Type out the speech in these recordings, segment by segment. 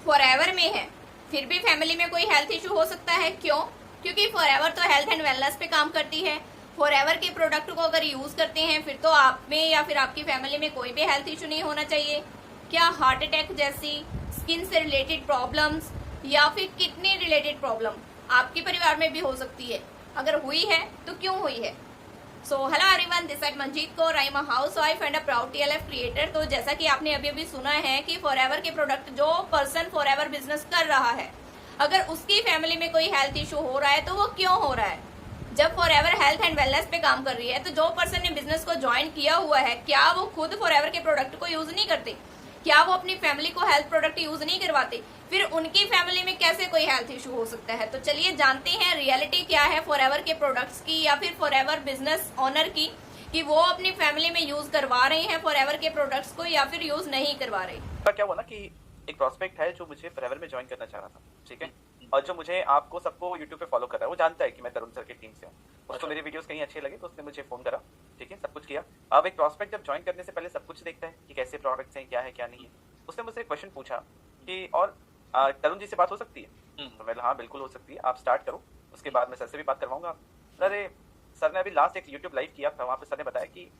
Forever में है, फिर भी फैमिली में कोई हेल्थ इशू हो सकता है। क्यों? क्योंकि फॉरएवर तो हेल्थ एंड वेलनेस पे काम करती है। फॉरएवर के प्रोडक्ट को अगर यूज करते हैं फिर तो आप में या फिर आपकी फैमिली में कोई भी हेल्थ इशू नहीं होना चाहिए। क्या हार्ट अटैक जैसी, स्किन से रिलेटेड प्रॉब्लम्स या फिर किडनी रिलेटेड प्रॉब्लम आपके परिवार में भी हो सकती है? अगर हुई है तो क्यों हुई है? So hello everyone, this side Manjeet Kaur, I am a housewife and a proud TLF creator. तो जैसा कि आपने अभी अभी सुना है कि फॉरएवर के प्रोडक्ट जो पर्सन फॉरएवर बिजनेस कर रहा है, अगर उसकी फैमिली में कोई हेल्थ इशू हो रहा है तो वो क्यों हो रहा है? जब फॉरएवर हेल्थ एंड वेलनेस पे काम कर रही है तो जो पर्सन ने बिजनेस को ज्वाइन किया हुआ है, क्या वो खुद फॉरएवर के प्रोडक्ट को यूज नहीं करते? क्या वो अपनी फैमिली को हेल्थ प्रोडक्ट यूज नहीं करवाते? फिर उनकी फैमिली में कैसे कोई हेल्थ इशू हो सकता है? तो चलिए जानते हैं रियलिटी क्या है फॉरएवर के प्रोडक्ट्स की या फिर फॉरएवर बिजनेस ओनर की, कि वो अपनी फैमिली में यूज करवा रहे हैं फॉरएवर के प्रोडक्ट्स को या फिर यूज नहीं करवा रहे। क्या हुआ ना कि एक प्रोस्पेक्ट है जो मुझे फॉरएवर में ज्वाइन करना चाह रहा था, ठीक है, और जो मुझे आपको सबको यूट्यूब पे फॉलो कर रहा है, वो जानता है कि मैं तरुण सर की टीम से हूँ। उसको मेरे वीडियोस कहीं अच्छे लगे तो उसने मुझे फोन करा, ठीक है, सब कुछ किया। अब एक प्रोस्पेक्ट जब ज्वाइन करने से पहले सब कुछ देखता है कि कैसे प्रोडक्ट्स हैं, क्या है क्या नहीं है। उसने मुझसे एक क्वेश्चन पूछा कि और तरुण जी से बात हो सकती है? तो मैंने हाँ बिल्कुल हो सकती है, आप स्टार्ट करो, उसके बाद मैं सर से भी बात करवाऊंगा। अरे सर ने अभी लास्ट एक यूट्यूब लाइव किया था, वहाँ पे सर ने बताया कि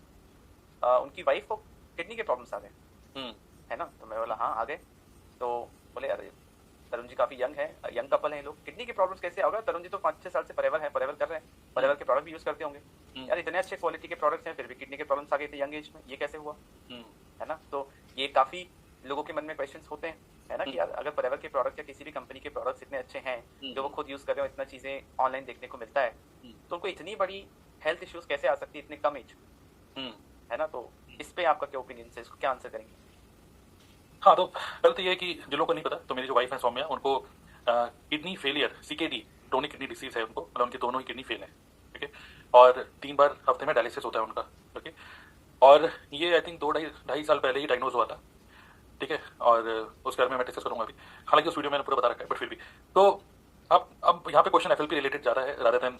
उनकी वाइफ को किडनी के प्रॉब्लम्स आ गए, है ना। तो मैं बोला हाँ आ गए। तो बोले अरे तरुण जी काफी यंग है, यंग कपल हैं लोग, किडनी के प्रॉब्लम्स कैसे होगा? तरुण जी तो 5-6 साल से फॉरएवर कर रहे हैं, फॉरएवर के प्रोडक्ट भी यूज करते होंगे। यार इतने अच्छे क्वालिटी के प्रोडक्ट्स हैं फिर भी किडनी के प्रॉब्लम्स आ गए थे यंग एज में, ये कैसे हुआ? है ना। तो ये काफी लोगों के मन में क्वेश्चंस होते हैं, है ना, कि यार अगर फॉरएवर के प्रोडक्ट या किसी भी कंपनी के प्रोडक्ट्स इतने अच्छे हैं जो वो खुद यूज कर रहे हो, इतना चीजें ऑनलाइन देखने को मिलता है, तो उनको इतनी बड़ी हेल्थ इश्यूज कैसे आ सकती है इतने कम एज, है ना। तो इस पे आपका क्या ओपिनियन है, इसको क्या आंसर करेंगे? हाँ, तो पहले तो ये है कि जिन लोगों को नहीं पता, तो मेरी जो वाइफ है सौम्या, उनको kidney failure, CKD, chronic kidney disease है उनको, मतलब उनकी दोनों ही किडनी फेल है, ठीक है, और 3 बार हफ्ते में डायलिसिस होता है उनका, ओके। और ये आई थिंक 2-2.5 साल पहले ही डायग्नोज हुआ था, ठीक है, और उसके बारे में मैं डिस्कस करूंगा अभी। हालांकि उस वीडियो में मैंने पूरा बता रखा है, बट फिर भी तो अब यहाँ पे क्वेश्चन एफएलपी रिलेटेड जा रहा है रादर देन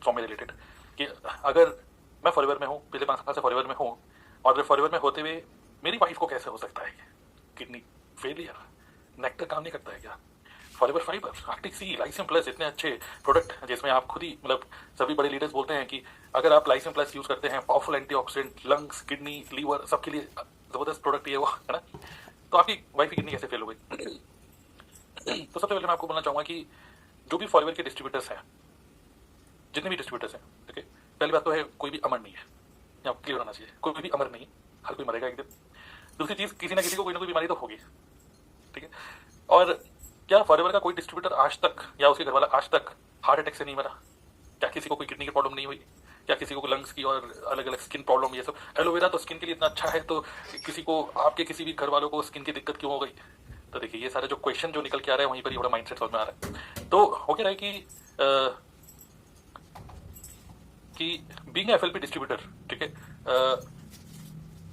सौम्या रिलेटेड, कि अगर मैं फॉरएवर में हूँ, पिछले 5 साल से फॉरएवर में हूँ, और अगर फॉरएवर में होते हुए मेरी वाइफ को कैसे हो सकता है किडनी फेलियर? नेक्टर काम नहीं करता है क्या? फॉरएवर फाइबर, आर्टिक सी, लाइसियम प्लस, इतने अच्छे प्रोडक्ट जिसमें आप खुद ही, मतलब सभी बड़े लीडर्स बोलते हैं कि अगर आप लाइसियम प्लस यूज करते हैं, powerful antioxidant, lungs, kidney, liver, सबके लिए जबरदस्त प्रोडक्ट ये वो, है ना। तो आपकी वाइफ की किडनी कैसे फेल हो गई? तो सबसे पहले मैं आपको बोलना चाहूंगा कि जो भी फॉरएवर के डिस्ट्रीब्यूटर्स हैं, जितने भी डिस्ट्रीब्यूटर्स हैं, ठीक है, पहली बात तो है कोई भी अमर नहीं है, यहाँ क्लियर होना चाहिए, कोई भी अमर नहीं, हर कोई मरेगा एक दिन। दूसरी चीज, किसी ना किसी को कोई ना कोई बीमारी तो होगी, ठीक है। और क्या फॉरएवर का कोई डिस्ट्रीब्यूटर आज तक या उसके घर वाला आज तक हार्ट अटैक से नहीं मरा? क्या किसी को कोई किडनी की प्रॉब्लम नहीं हुई? क्या किसी को लंग्स की और अलग अलग स्किन प्रॉब्लम, ये सब? एलोवेरा तो स्किन के लिए इतना अच्छा है, तो किसी को, आपके किसी भी घर वालों को स्किन की दिक्कत क्यों हो गई? तो देखिए ये सारे जो क्वेश्चन जो निकल के आ रहे हैं, वहीं पर ही बड़ा माइंडसेट समझ में आ रहा है। तो हो क्या रहा है कि बीइंग एफएलपी डिस्ट्रीब्यूटर, ठीक है,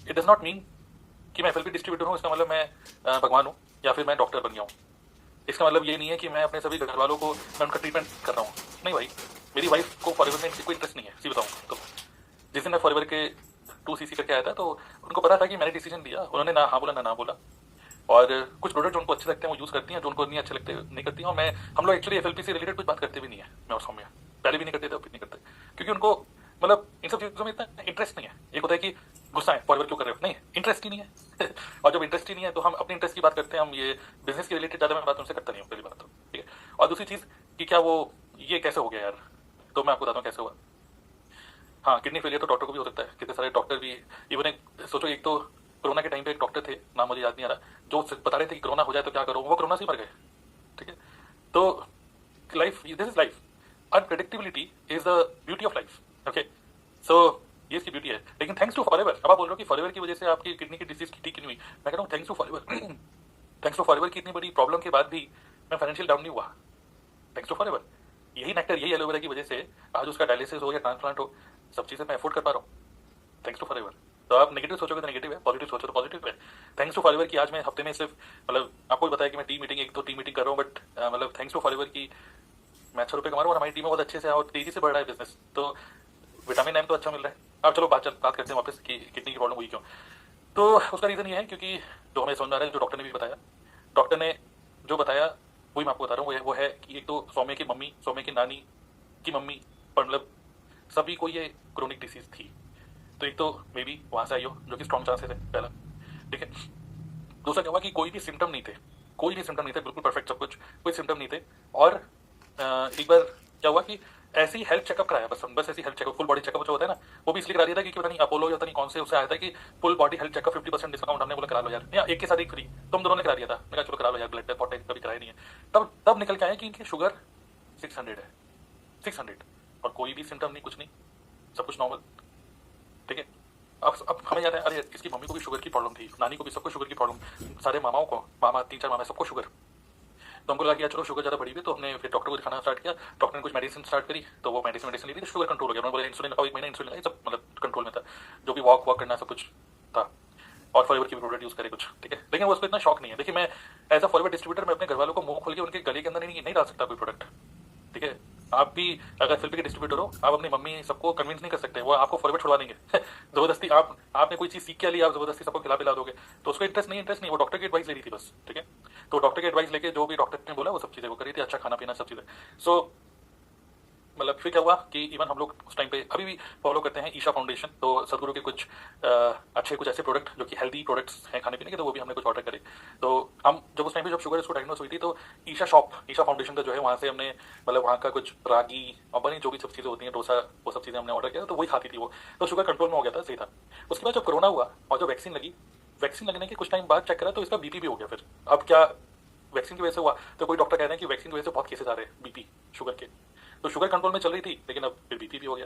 इट डज नॉट मीन कि मैं एफएलपी डिस्ट्रीब्यूटर हूँ, इसका मतलब मैं भगवान हूँ या फिर मैं डॉक्टर बन गया हूँ। इसका मतलब ये नहीं है कि मैं अपने सभी घर वालों को मैं उनका ट्रीटमेंट कर रहा हूँ। नहीं भाई, मेरी वाइफ को फॉरएवर में कोई इंटरेस्ट नहीं है, सी बताऊँ तो। जिस दिन मैं फॉरएवर के 2cc करके आया था, तो उनको पता था कि मैंने डिसीजन लिया, उन्होंने ना हाँ बोला ना बोला। और कुछ प्रोडक्ट जो उनको अच्छे लगते हैं वो यूज करती हैं, जो उनको नहीं अच्छे लगते नहीं करती हैं। और हम लोग एक्चुअली एफएलपी से रिलेटेड कुछ बात करते भी नहीं है, मैं और सौम्या, पहले भी नहीं करते थे, अब भी नहीं करते, क्योंकि उनको मतलब इन सब चीजों में इतना इंटरेस्ट नहीं है। एक होता है कि गुस्सा है, फॉरएवर क्यों कर रहे हो, नहीं, इंटरेस्ट ही नहीं है। और जब इंटरेस्ट ही नहीं है तो हम अपने इंटरेस्ट की बात करते हैं, हम ये बिजनेस के रिलेटेड ज्यादा मैं बात उनसे करता नहीं हूँ, पहली बात तो, ठीक है। और दूसरी चीज कि क्या वो ये कैसे हो गया यार, तो मैं आपको बताता हूँ कैसे हुआ। हाँ, किडनी फेलियर तो डॉक्टर को भी हो सकता है, कितने सारे डॉक्टर भी, इवन एक सोचो, एक तो कोरोना के टाइम पे एक डॉक्टर थे, नाम मुझे याद नहीं आ रहा, जो बता रहे थे कि कोरोना हो जाए तो क्या करो, वो कोरोना से मर गए, ठीक है। तो life, this is life, unpredictability is the beauty of life, okay. So ये इसकी ब्यूटी है। लेकिन थैंक्स टू फॉरएवर, अब आप बोल रहे हो कि फॉरएवर की वजह से आपकी किडनी की डिजीज ठीक नहीं हुई, मैं कह रहा हूँ thanks to Forever. Thanks to Forever की इतनी बड़ी प्रॉब्लम के बाद भी मैं फाइनेंशियल डाउन नहीं हुआ, थैंक्स टू फॉरएवर। यही नेक्टर, यही एलोवेरा की वजह से आज उसका डायलिसिस हो या ट्रांसप्लांट हो, सब चीजें मैं अफोर्ड कर पा रहा हूँ, थैंक्स टू फॉरएवर। तो आप नेगेटिव सोचोगे तो नेगेटिव है, पॉजिटिव सोचो तो पॉजिटिव है। थैंक्स टू फॉरएवर की आज मैं हफ्ते में सिर्फ, मतलब आपको भी बताया कि मैं टीम मीटिंग, 1-2 टीम मीटिंग कर रहा हूँ, बट मतलब थैंक्स टू फॉरएवर की मैं 100 रुपये कमा रहा हूँ और हमारी टीम में बहुत अच्छे से और तेजी से बढ़ रहा है बिजनेस। तो विटामिन एम तो अच्छा मिल रहा है। अब चलो बात करते हैं वापस कि किडनी की प्रॉब्लम हुई क्यों। तो उसका रीजन ये है क्योंकि जो हमें समझ आ रहा है, जो डॉक्टर ने भी बताया, डॉक्टर ने जो बताया वही मैं आपको बता रहा हूँ। वो है कि एक तो सौम्य की मम्मी, सौम्य की नानी की मम्मी, पर मतलब सभी को ये क्रोनिक डिसीज थी। तो एक तो मे बी वहाँ से आई हो, जो कि स्ट्रॉन्ग चांसेस है पहला, ठीक है। दूसरा क्या हुआ कि कोई भी सिम्टम नहीं थे, कोई भी सिम्टम नहीं थे, बिल्कुल परफेक्ट सब कुछ, कोई सिम्टम नहीं थे। और एक बार क्या हुआ कि ऐसे ही हेल्थ चेकअप कराया, बस ऐसी health checkup, full body checkup जो होता है ना, वो भी इसलिए करा दिया था कि पता नहीं अपोलो या पता नहीं कौन से उससे आया था कि full body health checkup 50% discount, हमने बोला करा लो यार, या एक के साथ एक फ्री, तो हम दोनों ने करा दिया था। मैं कहा चलो करा लो यार, ब्लड टेस्ट टाइप कभी कराया नहीं है। तब निकल के आया कि इनकी शुगर 600 है, 600, और कोई भी सिम्टम नहीं, कुछ नहीं, सब कुछ नॉर्मल, ठीक है। अब हमें याद है, अरे इसकी मम्मी को भी शुगर की प्रॉब्लम थी, नानी को भी, सबको शुगर की प्रॉब्लम, सारे मामाओं को, मामा 3-4 मामा सबको शुगर। तो हमको लगा कि चलो शुगर ज़्यादा बढ़ी हुई, तो हमने फिर डॉक्टर को दिखाना स्टार्ट किया। डॉक्टर ने कुछ मेडिसिन स्टार्ट करी, तो वो मेडिसिन ली थी, तो शुगर कंट्रोल हो गया। उन्होंने बोला इंसुलिन लगाओ, 1 महीना इंसुलिन लगाई, सब मतलब कंट्रोल में था, जो भी वॉक करना सब कुछ था, और फॉरएवर की भी प्रोडक्ट यूज़ करे कुछ, ठीक है। लेकिन वो उसको इतना शौक नहीं है। देखिए मैं एज अ फॉरएवर डिस्ट्रीब्यूटर, मैं अपने घर वालों को मुंह खोल के उनके गले के अंदर नहीं डाल सकता कोई प्रोडक्ट, ठीक है। आप भी अगर फिल्म के डिस्ट्रीब्यूटर हो, आप अपनी मम्मी सबको कन्विंस नहीं कर सकते, वो आपको फॉरवर्ड छुड़वा देंगे जबरदस्ती। आपने कोई चीज़ सीख के ली, आप जबरदस्ती सबको खिला दोगे, तो उसको इंटरेस्ट नहीं, वो डॉक्टर की एडवाइस ले रही थी बस, ठीक है। तो डॉक्टर की एडवाइस लेके जो भी डॉक्टर ने बोला वो सब चीज़ें वो करी थी, अच्छा खाना पीना सब चीज़ें। सो मतलब फिर क्या हुआ कि इवन हम लोग उस टाइम पे अभी भी फॉलो करते हैं ईशा फाउंडेशन, तो सदगुरु के कुछ अच्छे कुछ ऐसे प्रोडक्ट जो कि हेल्दी प्रोडक्ट्स हैं खाने पीने के, तो वो भी हमने कुछ ऑर्डर करे। तो हम जब उस टाइम पे जब शुगर इसको डायग्नोस हुई थी, तो ईशा फाउंडेशन का जो है वहाँ से हमने मतलब वहाँ का कुछ रागी और बनी जो भी सब चीज़ें होती हैं, डोसा, वो सब चीज़ें हमने ऑर्डर किया, तो वही खाती थी वो, तो शुगर कंट्रोल में हो गया था, सही था। उसके बाद जब कोरोना हुआ और जो वैक्सीन लगी, वैक्सीन लगने के कुछ टाइम बाद चेक करा तो इसका बीपी भी हो गया। फिर अब क्या वैक्सीन की वजह से हुआ, तो कोई डॉक्टर कह रहे हैं कि वैक्सीन की वजह से बहुत केसेस आ रहे हैं बीपी शुगर के। तो शुगर कंट्रोल में चल रही थी, लेकिन अब फिर बीपी भी हो गया,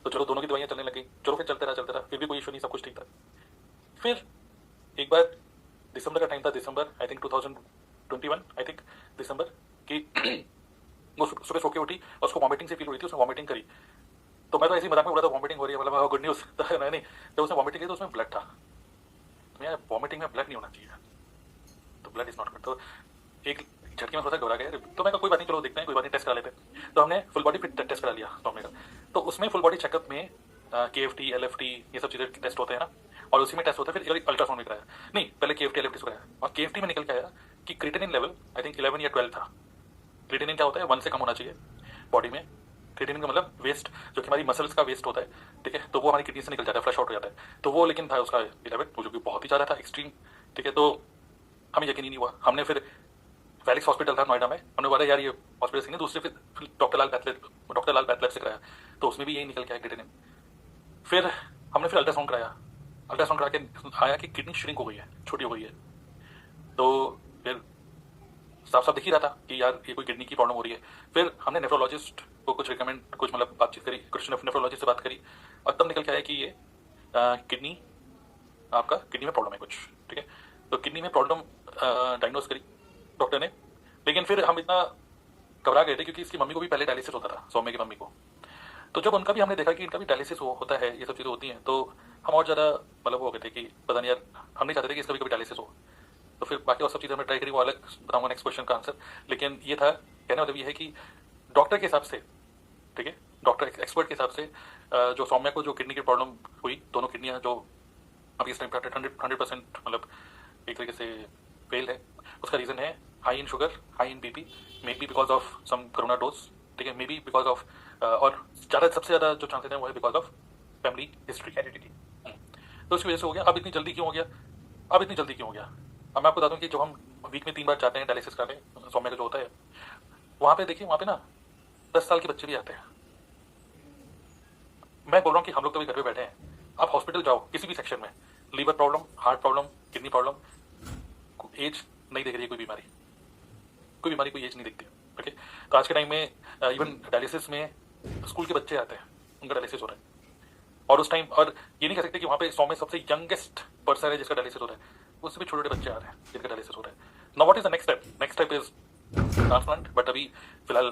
तो चलो दोनों की दवाइयाँ चलने लगी, चलो फिर चलते रहा, फिर भी कोई इशू नहीं, सब कुछ ठीक था। फिर एक बार दिसंबर का टाइम था, दिसंबर आई थिंक 2021, आई थिंक दिसंबर की वो सुबह सो के उठी और उसको वॉमिटिंग से फील हो रही थी, उसने वॉमिटिंग करी। तो मैं तो ऐसे ही मजाक में बोला था वॉमिटिंग हो रही है, मतलब गुड न्यूज़ नहीं, जब उसने वॉमिटिंग की तो उसमें ब्लड था। तो यार वॉमिटिंग में ब्लड नहीं होना चाहिए, तो ब्लड इज नॉट गुड। तो एक झटके में थोड़ा सा घबरा गया, तो मैं कोई बात नहीं, चलो देखते हैं, कोई बात नहीं, टेस्ट करा लेते हैं। तो हमने फुल बॉडी फिट टेस्ट करा लिया सौम्य का। तो उसमें फुल बॉडी चेकअप में KFT LFT ये सब चीज़ें टेस्ट होते हैं ना, और उसी में टेस्ट होता है। फिर अल्ट्रासाउंड में कराया, नहीं पहले KFT LFT कराया, और KFT में निकल के आया कि क्रिएटिनिन लेवल आई थिंक 11 या 12 था। क्रिएटिनिन क्या होता है, 1 से कम होना चाहिए बॉडी में। क्रिएटिनिन का मतलब वेस्ट, जो कि हमारी मसल्स का वेस्ट होता है, ठीक है, तो वो हमारी किडनी से निकल जाता है, फ्लश आउट हो जाता है। तो वो लेकिन था उसका 11, जो कि बहुत ही ज़्यादा था, एक्सट्रीम, ठीक है। तो हमें यकीन ही नहीं हुआ। हमने फिर फेलिक्स हॉस्पिटल था नोएडा में, हमने बोला यार ये हॉस्पिटल से नहीं, दूसरे फिर डॉक्टर लाल पैथलेब से कराया, तो उसमें भी यही निकल के आया क्रिएटिनिन। फिर हमने फिर अल्ट्रासाउंड कराया, अल्ट्रासाउंड करा के आया कि किडनी श्रिंक हो गई है, छोटी हो गई है। तो फिर साफ साफ दिख ही रहा था कि यार ये कोई किडनी की प्रॉब्लम हो रही है। फिर हमने नेफ्रोलॉजिस्ट को कुछ रिकमेंड, कुछ मतलब बातचीत करी, कुछ नेफ्रोलॉजिस्ट से बात करी, और तब निकल के आया कि ये किडनी, आपका किडनी में प्रॉब्लम है कुछ, ठीक है। तो किडनी में प्रॉब्लम डायग्नोस करी डॉक्टर ने। लेकिन फिर हम इतना घबरा गए थे क्योंकि इसकी मम्मी को भी पहले डायलिसिस होता था, सौम्य की मम्मी को। तो जब उनका भी हमने देखा कि इनका भी डायलिसिस होता है, ये सब चीज़ें होती हैं, तो हम और ज़्यादा मतलब हो गए थे कि पता नहीं यार, हम नहीं चाहते थे कि इसका भी कभी डायलिसिस हो। तो फिर बाकी और सब चीज़ें हमने ट्राई करी, वो अलग बताऊंगा नेक्स्ट क्वेश्चन का आंसर। लेकिन ये था, कहने मतलब ये है कि डॉक्टर के हिसाब से, ठीक है, डॉक्टर एक्सपर्ट के हिसाब से जो सौम्य को जो किडनी की प्रॉब्लम हुई, दोनों किडनियाँ जो अभी इस टाइम पर 100% मतलब एक तरीके से फेल है, उसका रीज़न है high in sugar, high in BP, may be because of some corona dose, ठीक है, मे बी बिकॉज ऑफ और सबसे ज़्यादा जो चांसेस हैं वो है because of family history, heredity. तो उसकी वजह से हो गया। अब इतनी जल्दी क्यों हो गया? अब मैं आपको बता दूं कि जब हम वीक में 3 बार जाते हैं डायलिसिस कराने, सौम्य का जो होता है, वहाँ पे देखिए, वहाँ पे ना 10 साल के बच्चे भी आते हैं। मैं बोल रहा हूँ कि हम लोग तो भी घर पे बैठे हैं, आप हॉस्पिटल जाओ किसी भी सेक्शन में, liver problem, heart problem, kidney problem, age नहीं देख रही है कोई बीमारी, कोई एज नहीं दिखती, ठीक है। तो आज के टाइम में इवन डायलिसिस में स्कूल के बच्चे आते हैं, उनका डायलिसिस हो रहा है। और उस टाइम, और ये नहीं कह सकते कि वहाँ पे सौम्य सबसे यंगेस्ट पर्सन है जिसका डायलिसिस हो रहा है, उससे भी छोटे छोटे बच्चे आ रहे हैं जिनका डायलिसिस हो रहा है। Now what is the next step? Next step is transplant. But अभी फिलहाल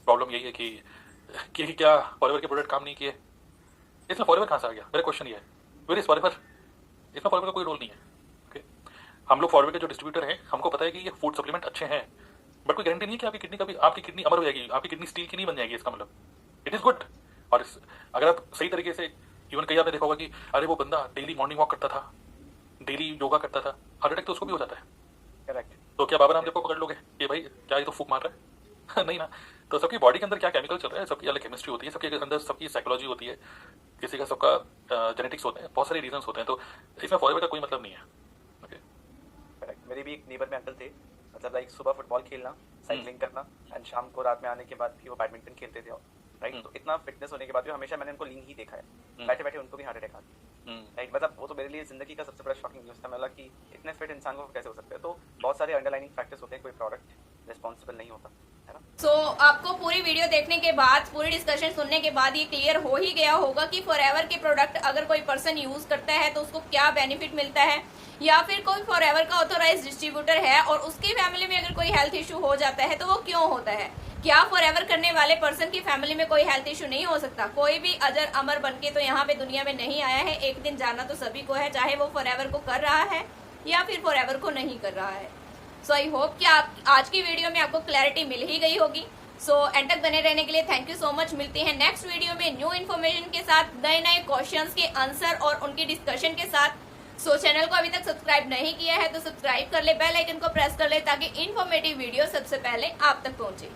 प्रॉब्लम यही है कि क्या फॉरएवर के प्रोडक्ट काम नहीं किए। इसमें फॉरएवर कहाँ से आ गया? मेरा क्वेश्चन ये है, वेयर इज फॉरएवर? इसमें फॉरएवर का कोई रोल नहीं है, ओके। हम लोग फॉरएवर के जो डिस्ट्रीब्यूटर हैं, हमको पता है कि ये फूड सप्लीमेंट अच्छे हैं, बट कोई गारंटी नहीं है कि आपकी किडनी अमर हो जाएगी, आपकी किडनी स्टील की नहीं बन जाएगी। इसका मतलब इट इज गुड। और अगर आप सही तरीके से, इवन कई आपने देखा होगा कि अरे वो बंदा डेली मॉर्निंग वॉक करता था, डेली योगा करता था, हार्ट अटैक तो उसको भी हो जाता है, करेक्ट। तो क्या बाबा रामदेव को पकड़ लोगे कि भाई क्या ये तो फूक मार रहा है? नहीं ना। तो सबकी बॉडी के अंदर क्या केमिकल चल रहा है, सबकी अलग केमिस्ट्री होती है, सबके अंदर सबकी साइकोलॉजी होती है, किसी का सबका जेनेटिक्स होते हैं, बहुत सारे रीजंस होते हैं। तो इसमें फॉरएवर का कोई मतलब नहीं है। Okay, correct. मेरे भी एक नेबर में अंकल थे, मतलब लाइक सुबह फुटबॉल खेलना, साइकिलिंग करना, एंड शाम को रात में आने के बाद भी वो बैडमिंटन खेलते थे, राइट। तो इतना फिटनेस होने के बाद भी हमेशा मैंने उनको लीन ही देखा है, बैठे बैठे उनको भी हार्ट अटैक आता है, राइट। मतलब वो तो मेरे लिए जिंदगी का सबसे बड़ा शॉकिंग न्यूज़ था। मतलब कि इतने फिट इंसान को कैसे हो सकते हैं। तो बहुत सारे अंडरलाइनिंग फैक्टर्स होते हैं, कोई प्रोडक्ट रिस्पॉन्सिबल नहीं होता है ना। सो आपको पूरी वीडियो देखने के बाद, पूरी डिस्कशन सुनने के बाद ये क्लियर हो ही गया होगा कि फॉरएवर के प्रोडक्ट अगर कोई पर्सन यूज करता है तो उसको क्या बेनिफिट मिलता है, या फिर कोई फॉरएवर का ऑथोराइज डिस्ट्रीब्यूटर है और उसकी फैमिली में अगर कोई हेल्थ इशू हो जाता है तो वो क्यों होता है। क्या फॉरएवर करने वाले पर्सन की फैमिली में कोई हेल्थ इशू नहीं हो सकता? कोई भी अजर अमर बनके तो यहाँ पे दुनिया में नहीं आया है, एक दिन जाना तो सभी को है, चाहे वो फॉरएवर को कर रहा है या फिर फॉरएवर को नहीं कर रहा है। सो आई होप कि आप आज की वीडियो में आपको क्लैरिटी मिल ही गई होगी। सो एंड तक बने रहने के लिए थैंक यू सो मच। मिलते हैं नेक्स्ट वीडियो में न्यू इन्फॉर्मेशन के साथ, नए नए क्वेश्चंस के आंसर और उनकी डिस्कशन के साथ। सो चैनल को अभी तक सब्सक्राइब नहीं किया है तो सब्सक्राइब कर ले, बेल आइकन को प्रेस कर ले ताकि इन्फॉर्मेटिव वीडियो सबसे पहले आप तक पहुंचे।